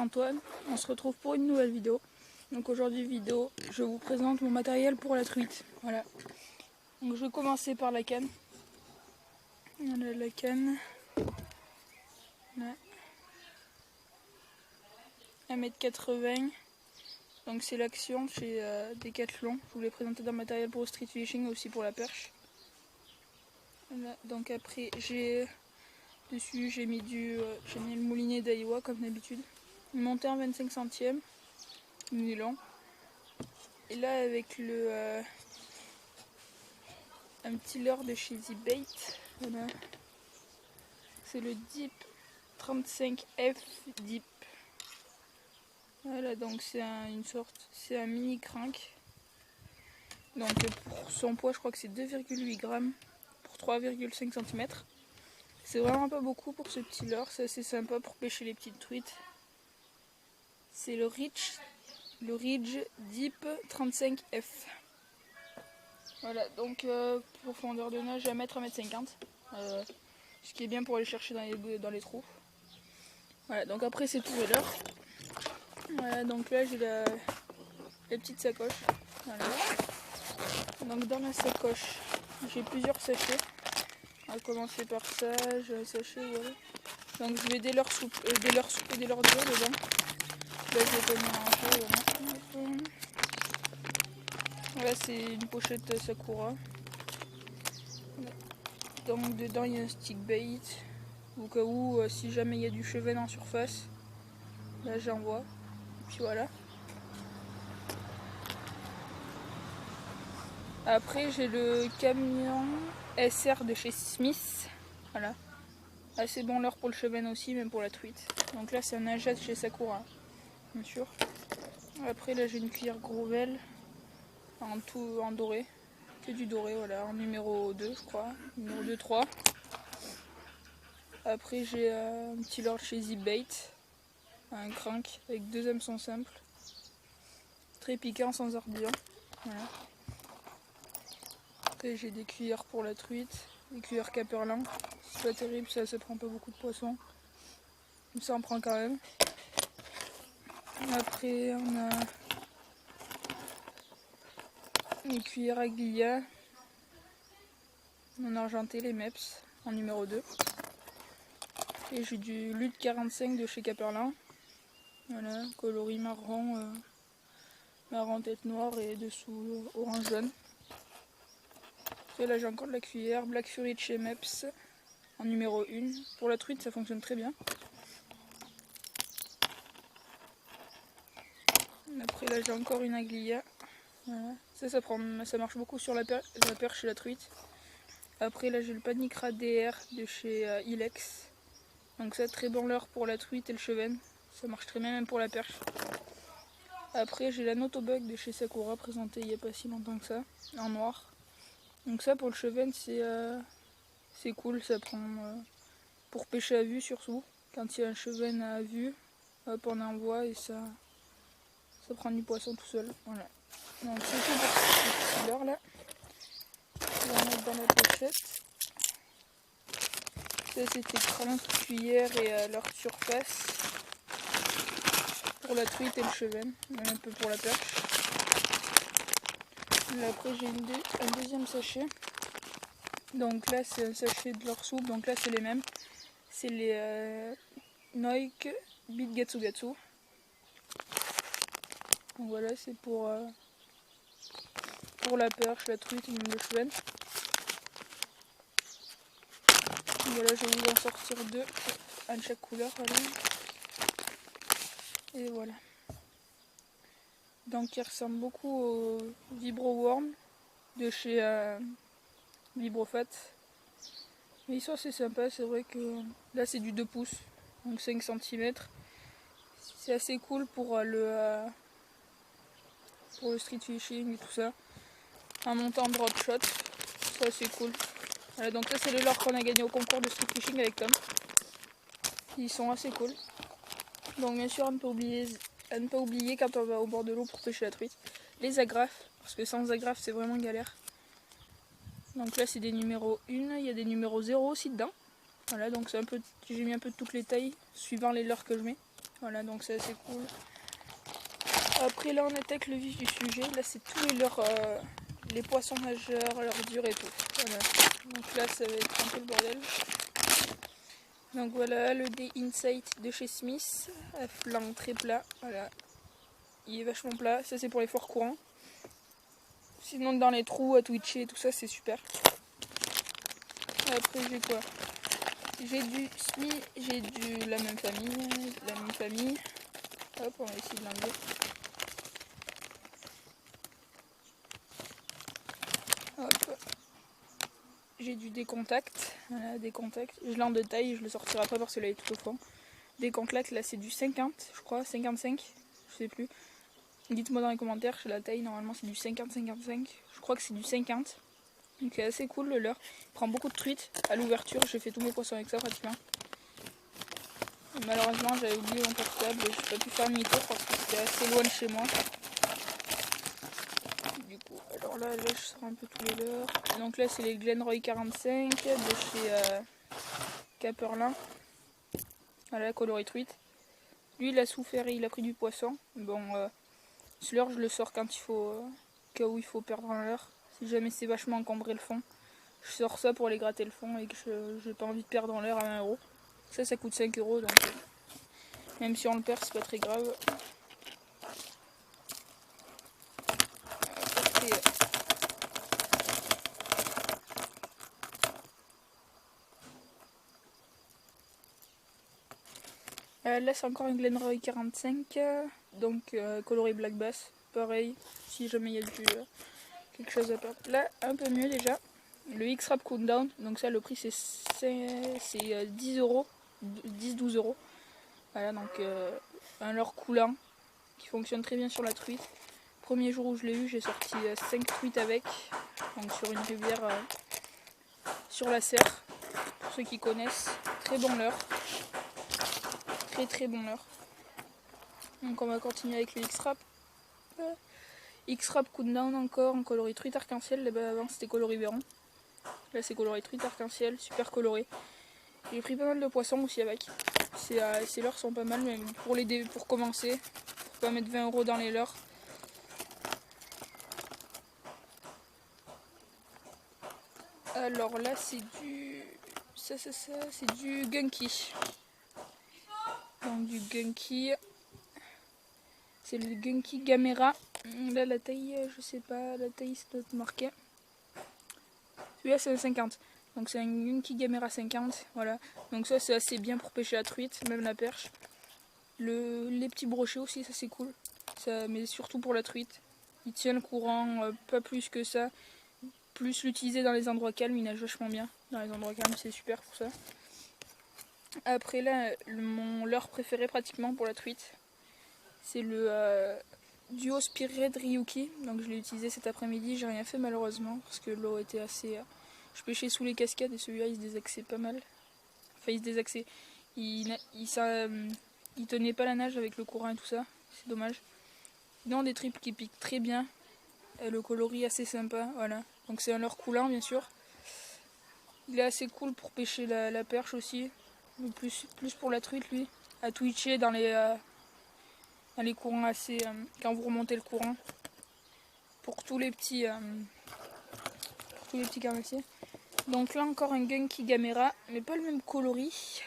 Antoine, on se retrouve pour une nouvelle vidéo. Donc aujourd'hui je vous présente mon matériel pour la truite. Voilà. Donc je vais commencer par la canne. Voilà la canne. Là. 1,80 m. Donc c'est l'Action chez Decathlon. Je vous l'ai présenté dans le matériel pour le street fishing et aussi pour la perche. Voilà. Donc après dessus j'ai mis le moulinet d'Aiwa comme d'habitude. Une montée en 25 centièmes. Nylon. Et là avec un petit leurre de chez Z-Bait. Voilà. C'est le Deep 35F Deep. Voilà, donc c'est c'est un mini crank. Donc pour son poids, je crois que c'est 2,8 grammes pour 3,5 cm. C'est vraiment pas beaucoup pour ce petit leurre, c'est assez sympa pour pêcher les petites truites. C'est le Ridge Deep 35F. Voilà, donc profondeur de nage à 1,50 m. Ce qui est bien pour aller chercher dans les trous. Voilà, donc après c'est tout le leurre. Voilà, donc là j'ai la petite sacoche. Voilà. Donc dans la sacoche, j'ai plusieurs sachets. On va commencer par ça, j'ai un sachet, voilà. Donc je vais des leurres souples et des leurres durs dedans. Là je vais pas mélanger, voilà. Là c'est une pochette Sakura. Donc dedans il y a un stick bait. Au cas où, si jamais il y a du cheven en surface, là j'envoie. Puis voilà. Après j'ai le camion SR de chez Smith. Voilà. Assez bon leurre pour le cheven aussi, même pour la truite. Donc là c'est un Aja de chez Sakura, bien sûr. Après là j'ai une cuillère Grovel en doré. Que du doré, voilà, en numéro 2 je crois. Numéro 2-3. Après j'ai un petit leurre chez Z-Bait. Un crank avec 2 hameçons simples. Très piquant sans ardillon. Voilà. Après j'ai des cuillères pour la truite, des cuillères Caperlin. C'est pas terrible, ça prend pas beaucoup de poissons. Mais ça en prend quand même. Après on a une cuillère à glia en argenté, les MEPS en numéro 2. Et j'ai du Lutte 45 de chez Caperlin. Voilà, coloris marron, marron tête noire et dessous orange jaune. Et là j'ai encore de la cuillère Black Fury de chez MEPS en numéro 1. Pour la truite ça fonctionne très bien. Après là j'ai encore une aglia. Voilà. Ça marche beaucoup sur la perche et la truite. Après là j'ai le Panicra DR de chez Ilex. Donc ça très bon leurre pour la truite et le cheven. Ça marche très bien même pour la perche. Après j'ai la Notobug de chez Sakura présentée il n'y a pas si longtemps que ça, en noir. Donc ça pour le cheven c'est cool, ça prend pour pêcher à vue surtout. Quand il y a un cheven à vue, hop on envoie et ça prend du poisson tout seul. Voilà. Donc c'est tout pour ce petit leurre là. On va mettre dans la pochette. Ça c'était crank, cuillère et leurre de surface. Pour la truite et le cheven, même un peu pour la perche. Là, après j'ai un deuxième sachet. Donc là c'est un sachet de leurre souple, donc là c'est les mêmes. C'est les Noik Bit Gatsu Gatsu. Donc voilà, c'est pour la perche, la truite et même le cheven. Voilà, je vais vous en sortir deux, un de chaque couleur. Voilà. Et voilà. Donc il ressemble beaucoup au Vibro Worm de chez Vibrofat. Mais ils sont assez sympas, c'est vrai que là c'est du 2 pouces, donc 5 cm. C'est assez cool pour le street fishing et tout ça. En montant drop shot, c'est assez cool. Voilà, donc là c'est les leurres qu'on a gagné au concours de street fishing avec Tom. Ils sont assez cool. Donc bien sûr à ne pas oublier quand on va au bord de l'eau pour pêcher la truite, les agrafes, parce que sans agrafes c'est vraiment galère. Donc là c'est des numéros 1, il y a des numéros 0 aussi dedans. Voilà, donc j'ai mis un peu de toutes les tailles suivant les leurres que je mets. Voilà, donc c'est assez cool. Après là on attaque le vif du sujet. Là c'est tous les leurres, les poissons nageurs, leurs durs et tout. Voilà. Donc là ça va être un peu le bordel. Donc voilà le Day Insight de chez Smith, à flanc très plat. Voilà. Il est vachement plat, ça c'est pour les forts courants. Sinon dans les trous à twitcher et tout ça c'est super. Après j'ai quoi? J'ai du Smith, j'ai du la même famille. Hop, on va essayer de l'enlever. Hop. J'ai du décontact. Voilà, décontact. Je l'ai en de taille, je le sortirai pas parce que là il est tout au fond. Décontact, là c'est du 50, je crois, 55, je sais plus. Dites-moi dans les commentaires, la taille normalement c'est du 50-55. Je crois que c'est du 50. Donc c'est assez cool le leurre. Il prend beaucoup de truites. À l'ouverture, j'ai fait tous mes poissons avec ça pratiquement. Et malheureusement, j'avais oublié mon portable et j'ai pas pu faire demi-tour parce que c'était assez loin de chez moi. Du coup, alors là je sors un peu tous les leurres. Donc là, c'est les Glenroy 45 de chez Caperlin. Voilà, coloris truite. Lui, il a souffert et il a pris du poisson. Bon, ce leurre, je le sors quand il faut, cas où il faut perdre un leurre. Si jamais c'est vachement encombré le fond. Je sors ça pour aller gratter le fond et que j'ai pas envie de perdre en l'air à 1 €. Ça coûte 5 € donc même si on le perd, c'est pas très grave. Là, c'est encore une Glenroy 45, donc coloré black bass. Pareil, si jamais il y a quelque chose à perdre. Là, un peu mieux déjà. Le X-Rap Countdown, donc ça, le prix c'est 10 €, 10-12 €. Voilà, donc un leurre coulant qui fonctionne très bien sur la truite. Premier jour où je l'ai eu, j'ai sorti 5 truites avec, donc sur une rivière sur la Serre. Pour ceux qui connaissent, très bon leurre, très bon leurre. Donc on va continuer avec le X-Rap. X-Rap Countdown encore en coloris truite arc-en-ciel. Là-bas avant c'était coloris Véron. Là c'est coloris truite arc-en-ciel, super coloré. J'ai pris pas mal de poissons aussi avec. Ces leurres sont pas mal, mais pour commencer, faut pas mettre 20 € dans les leurres. Alors là c'est du... c'est du Gunky. Donc du Gunky. C'est le Gunky Gamera. Là la taille, je sais pas, la taille ça doit être marqué. Celui-là c'est un 50. Donc c'est un Gunky Gamera 50. Voilà. Donc ça c'est assez bien pour pêcher la truite, même la perche. Les petits brochets aussi, ça c'est cool. Ça, mais surtout pour la truite. Il tient le courant, pas plus que ça. Plus l'utiliser dans les endroits calmes, il nage vachement bien. Dans les endroits calmes, c'est super pour ça. Après là, mon leurre préféré pratiquement pour la truite, c'est le Duo Spirit Ryuki. Donc je l'ai utilisé cet après-midi, j'ai rien fait malheureusement parce que l'eau était assez... Je pêchais sous les cascades et celui-là il se désaxait pas mal. Enfin il se désaxait. Il tenait pas la nage avec le courant et tout ça, c'est dommage. Sinon des tripes qui piquent très bien. Le coloris assez sympa, voilà. Donc c'est un leurre coulant bien sûr. Il est assez cool pour pêcher la perche aussi. Plus pour la truite lui. À twitcher dans les courants assez... quand vous remontez le courant. Pour tous les petits carnassiers. Donc là encore un Gunky Gamera, mais pas le même coloris.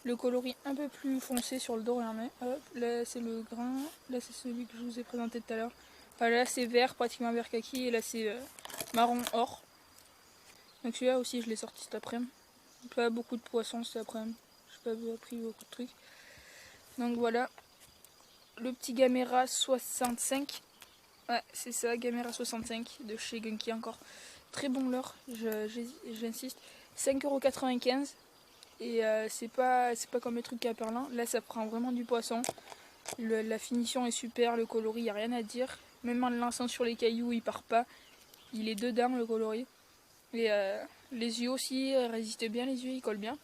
Le coloris un peu plus foncé sur le dos, regardez. Hop, là c'est le grain, là c'est celui que je vous ai présenté tout à l'heure. Enfin, là c'est vert, pratiquement vert kaki, et là c'est marron or. Donc celui-là aussi je l'ai sorti cet après-midi. Pas beaucoup de poissons cet après-midi, j'ai pas pris beaucoup de trucs. Donc voilà, le petit Gamera 65. Ouais, c'est ça, Gamera 65 de chez Gunky encore. Très bon leurre, j'insiste. 5,95 €. Et c'est pas comme les trucs Caperlin. Là, ça prend vraiment du poisson. La finition est super, le coloris, il n'y a rien à dire. Même en le lançant sur les cailloux, il part pas. Il est dedans, le coloris. Et les yeux aussi résistent bien, les yeux, ils collent bien.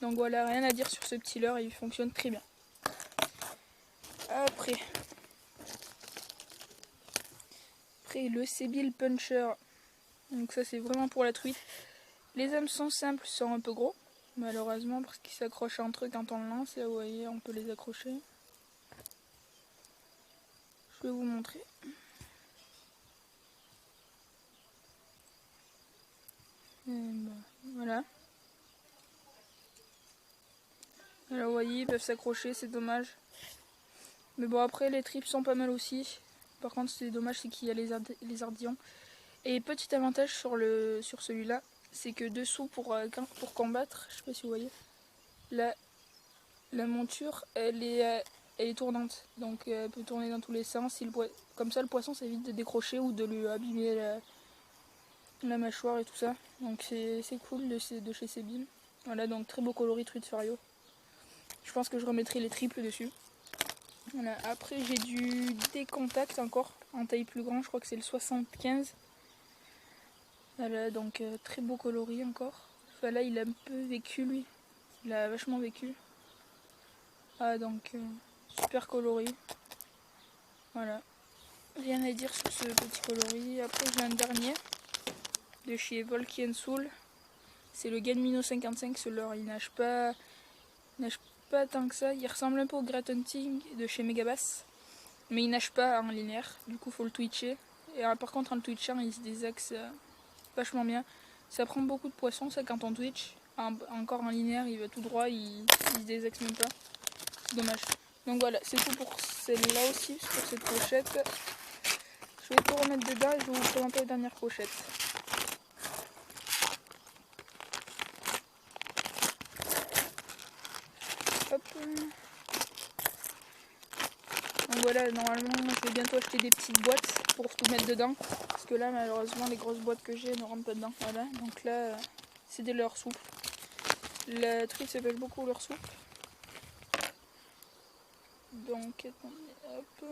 Donc voilà, rien à dire sur ce petit leurre, il fonctionne très bien. Après le Sébile Puncher. Donc ça, c'est vraiment pour la truite. Les hameçons simples sont un peu gros. malheureusement parce qu'ils s'accrochent entre eux quand on le lance. Là vous voyez, on peut les accrocher. Je vais vous montrer. Voilà. Alors vous voyez, ils peuvent s'accrocher, c'est dommage. Mais bon, après les tripes sont pas mal aussi. Par contre, c'est dommage, c'est qu'il y a les ardillons. Et petit avantage sur celui-là, c'est que dessous pour combattre, je sais pas si vous voyez, la monture, elle est tournante. Donc elle peut tourner dans tous les sens. Comme ça, le poisson, ça évite de décrocher ou de lui abîmer la mâchoire et tout ça. Donc c'est cool de chez Sebile. Voilà, donc très beau coloris truite Fario. Je pense que je remettrai les triples dessus. Voilà. Après j'ai du décontact encore en taille plus grand, je crois que c'est le 75. Voilà, donc très beau coloris encore. Enfin, là il a un peu vécu lui, il a vachement vécu. Ah donc super coloris. Voilà, rien à dire sur ce petit coloris. Après j'ai un dernier de chez Volky & Soul. C'est le Ganmino 55, celui-là il nage pas tant que ça. Il ressemble un peu au Great Hunting de chez Megabass, mais il nage pas en linéaire, du coup faut le twitcher. Et par contre en le twitchant il se désaxe vachement bien. Ça prend beaucoup de poissons ça quand on twitch. Encore en linéaire il va tout droit, il se désaxe même pas. C'est dommage. Donc voilà, c'est tout pour celle-là aussi, pour cette pochette. Je vais tout remettre dedans et je vais vous présenter la dernière pochette. Hop. Donc voilà, normalement je vais bientôt acheter des petites boîtes pour tout mettre dedans. Parce que là malheureusement les grosses boîtes que j'ai ne rentrent pas dedans. Voilà, donc là c'est des leurres souples. La truite s'appelle beaucoup leurre souple. Donc attendez, hop.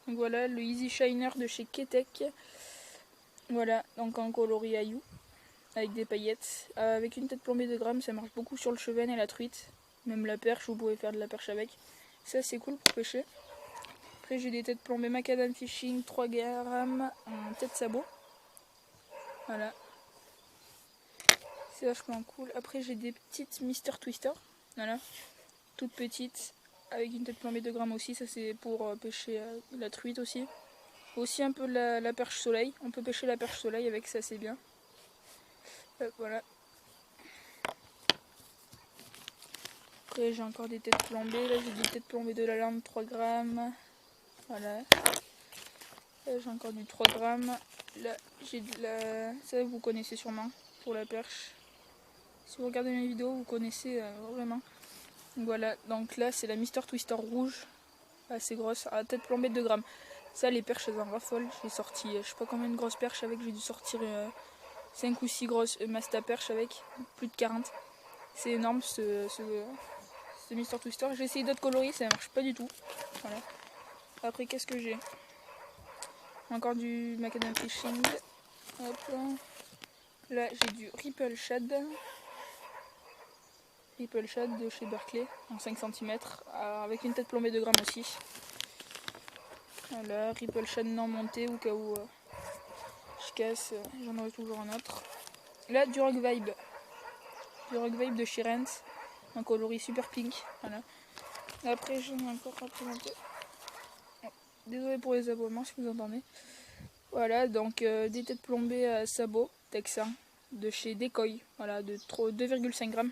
Donc voilà le Easy Shiner de chez Ketek. Voilà, donc en coloris Ayou. Avec des paillettes. Avec une tête plombée de grammes, ça marche beaucoup sur le cheven et la truite. Même la perche, vous pouvez faire de la perche avec. Ça c'est cool pour pêcher. Après j'ai des têtes plombées Macadam Fishing 3 grammes en tête sabot. Voilà. C'est vachement cool. Après j'ai des petites Mister Twister. Voilà. Toutes petites. Avec une tête plombée de grammes aussi. Ça c'est pour pêcher la truite aussi. Aussi un peu la perche soleil. On peut pêcher la perche soleil avec ça, c'est bien. Voilà. Après j'ai encore des têtes plombées. Là j'ai des têtes plombées de la lande 3 grammes. Voilà. Là j'ai encore du 3 grammes. Là j'ai de la... Ça vous connaissez sûrement pour la perche. Si vous regardez mes vidéos vous connaissez vraiment. Donc voilà, donc là c'est la Mister Twister rouge. Assez grosse, à tête plombée de 2 grammes. Ça les perches elles en raffolent. J'ai sorti je sais pas combien de grosses perches avec. J'ai dû sortir 5 ou 6 grosses Masta perches avec. Plus de 40. C'est énorme ce Mister Twister. J'ai essayé d'autres coloris, ça marche pas du tout. Voilà. Après qu'est-ce que j'ai? Encore du Macadam Fishing. Hop. Là j'ai du Ripple Shad. Ripple Shad de chez Berkeley en 5 cm avec une tête plombée de grammes aussi. Voilà, Ripple Shad non monté au cas où je casse, j'en aurai toujours un autre. Là du Rock Vibe. Du Rock Vibe de chez Rens. Un coloris super pink. Voilà. Après j'en ai encore à présenter. Désolé pour les aboiements si vous entendez. Voilà, donc des têtes plombées à sabot texan de chez Decoy. Voilà, de 2,5 grammes.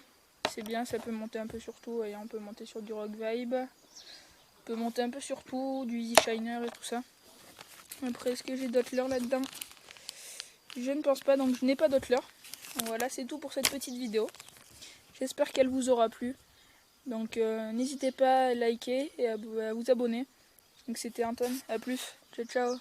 C'est bien, ça peut monter un peu sur tout. Et on peut monter sur du Rock Vibe. On peut monter un peu sur tout, du Easy Shiner et tout ça. Après, est-ce que j'ai d'autres leurres là-dedans? Je ne pense pas, donc je n'ai pas d'autres leurres. Voilà, c'est tout pour cette petite vidéo. J'espère qu'elle vous aura plu. Donc n'hésitez pas à liker et à vous abonner. Donc c'était Anton, à plus, ciao ciao.